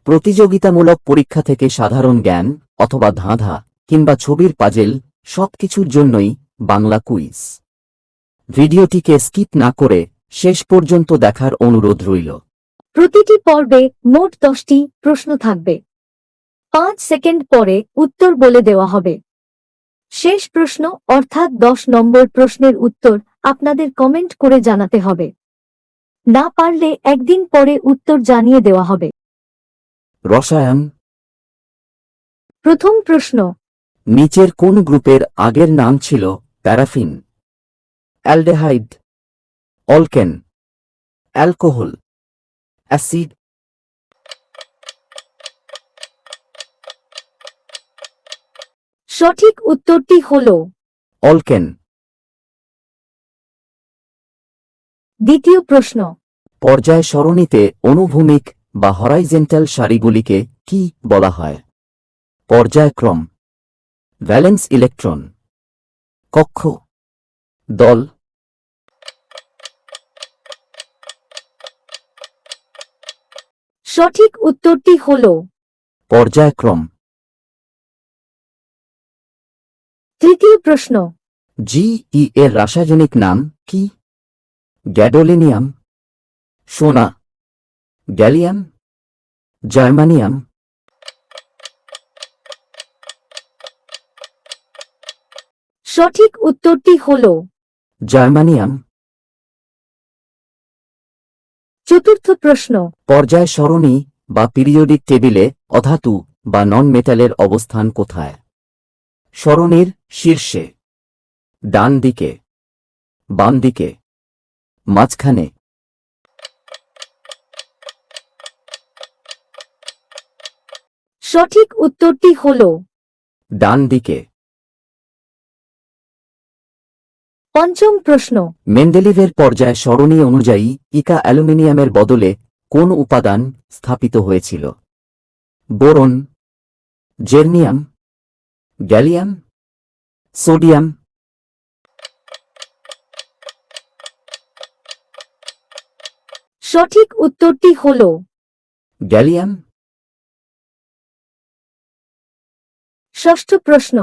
প্রতিযোগিতামূলক পরীক্ষা থেকে সাধারণ জ্ঞান অথবা ধাঁধা কিংবা ছবির পাজেল সবকিছুর জন্যই বাংলা কুইজ। ভিডিওটিকে স্কিপ না করে শেষ পর্যন্ত দেখার অনুরোধ রইল। প্রতিটি পর্বে মোট 10টি প্রশ্ন থাকবে। 5 সেকেন্ড পরে উত্তর বলে দেওয়া হবে। শেষ প্রশ্ন অর্থাৎ 10 নম্বর প্রশ্নের উত্তর আপনাদের কমেন্ট করে জানাতে হবে। না পারলে একদিন পরে উত্তর জানিয়ে দেওয়া হবে। রসায়ন। প্রথম প্রশ্ন, নিচের কোন গ্রুপের আগের নাম ছিল paraffin? Aldehyde, alkane, alcohol, acid. সঠিক উত্তরটি হল অলকেন। দ্বিতীয় প্রশ্ন, পর্যায় সরণিতে অনুভূমিক বা হরাইজেন্টাল সারিগুলিকে কি বলা হয়? পর্যায়ক্রম, ভ্যালেন্স ইলেকট্রন, কক্ষ, দল। সঠিক উত্তরটি হল পর্যায়ক্রম। তৃতীয় প্রশ্ন, জি এর রাসায়নিক নাম কি? গ্যাডোলিনিয়াম, সোনা, গ্যালিয়াম, জার্মানিয়াম। সঠিক উত্তরটি হল জার্মানিয়াম। চতুর্থ প্রশ্ন, পর্যায় সরণি বা পিরিয়ডিক টেবিলে অধাতু বা নন মেটালের অবস্থান কোথায়? সরণির শীর্ষে, ডান দিকে, বাম দিকে, মাঝখানে। সঠিক উত্তরটি হল ডান দিকে। পঞ্চম প্রশ্ন, মেন্ডেলিভের পর্যায় সরণি অনুযায়ী ইকা অ্যালুমিনিয়ামের বদলে কোন উপাদান স্থাপিত হয়েছিল? Boron, germanium, gallium, sodium. সঠিক উত্তরটি হল গ্যালিয়াম। ষষ্ঠ প্রশ্ন,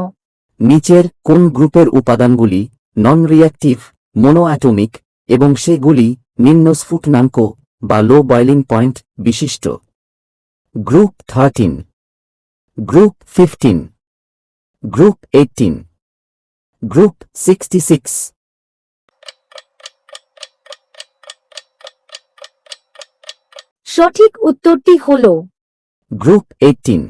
নিচের কোন গ্রুপের উপাদানগুলি নন রিঅ্যাক্টিভ, মোনোঅ্যাটমিক এবং সেগুলি নিম্ন স্ফুটনাঙ্ক বা লো বয়লিং পয়েন্ট বিশিষ্ট? Group 13, group 15, group 18, group 66। সঠিক উত্তরটি হল গ্রুপ 18।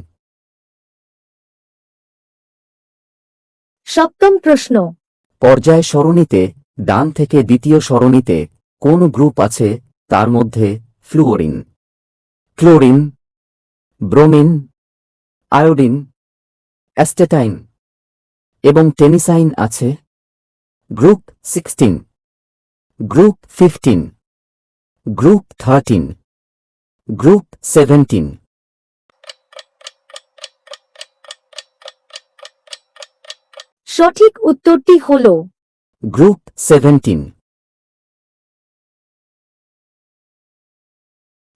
সপ্তম প্রশ্ন, পর্যায় সরণিতে ডান থেকে দ্বিতীয় সরণিতে কোন গ্রুপ আছে তার মধ্যে ফ্লুওরিন, ক্লোরিন, ব্রোমিন, আয়োডিন, অ্যাস্টেটাইন এবং টেনিসাইন আছে? Group 16, group 15, group 13, group 17। সঠিক উত্তরটি হল গ্রুপ 17।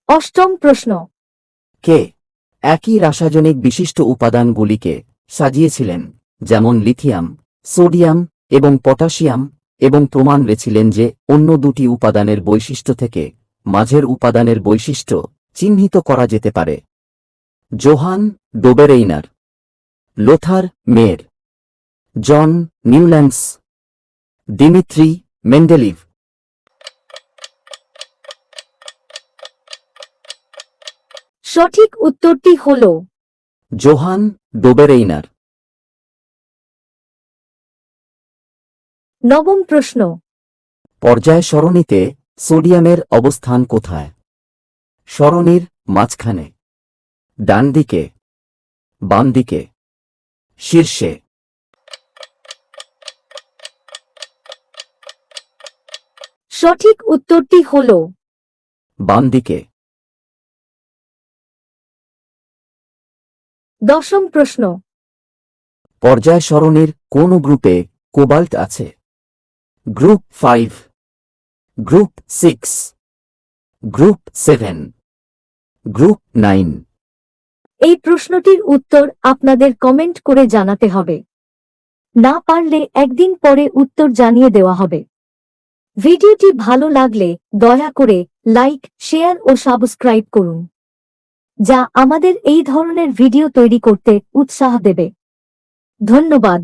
অষ্টম প্রশ্ন, কে একই রাসায়নিক বিশিষ্ট উপাদানগুলিকে সাজিয়েছিলেন, যেমন লিথিয়াম, সোডিয়াম এবং পটাশিয়াম, এবং প্রমাণ রেছিলেন যে অন্য দুটি উপাদানের বৈশিষ্ট্য থেকে মাঝের উপাদানের বৈশিষ্ট্য চিহ্নিত করা যেতে পারে? জোহান ডোবেরেইনার, লোথার মের, জন নিউল্যান্ডস, দিমিত্রি মেন্ডেলিভ। সঠিক উত্তরটি হল জোহান ডোবেরেইনার। নবম প্রশ্ন, পর্যায় সরণিতে সোডিয়ামের অবস্থান কোথায়? সরণির মাঝখানে, ডান দিকে, বাম দিকে, শীর্ষে। সঠিক উত্তরটি হল বাম দিকে। দশম প্রশ্ন, পর্যায় সরণির কোন গ্রুপে কোবাল্ট আছে? Group 5, group 6, group 7, group 9। এই প্রশ্নটির উত্তর আপনাদের কমেন্ট করে জানাতে হবে। না পারলে একদিন পরে উত্তর জানিয়ে দেওয়া হবে। ভিডিওটি ভালো লাগলে দয়া করে লাইক, শেয়ার ও সাবস্ক্রাইব করুন, যা আমাদের এই ধরনের ভিডিও তৈরি করতে উৎসাহ দেবে। ধন্যবাদ।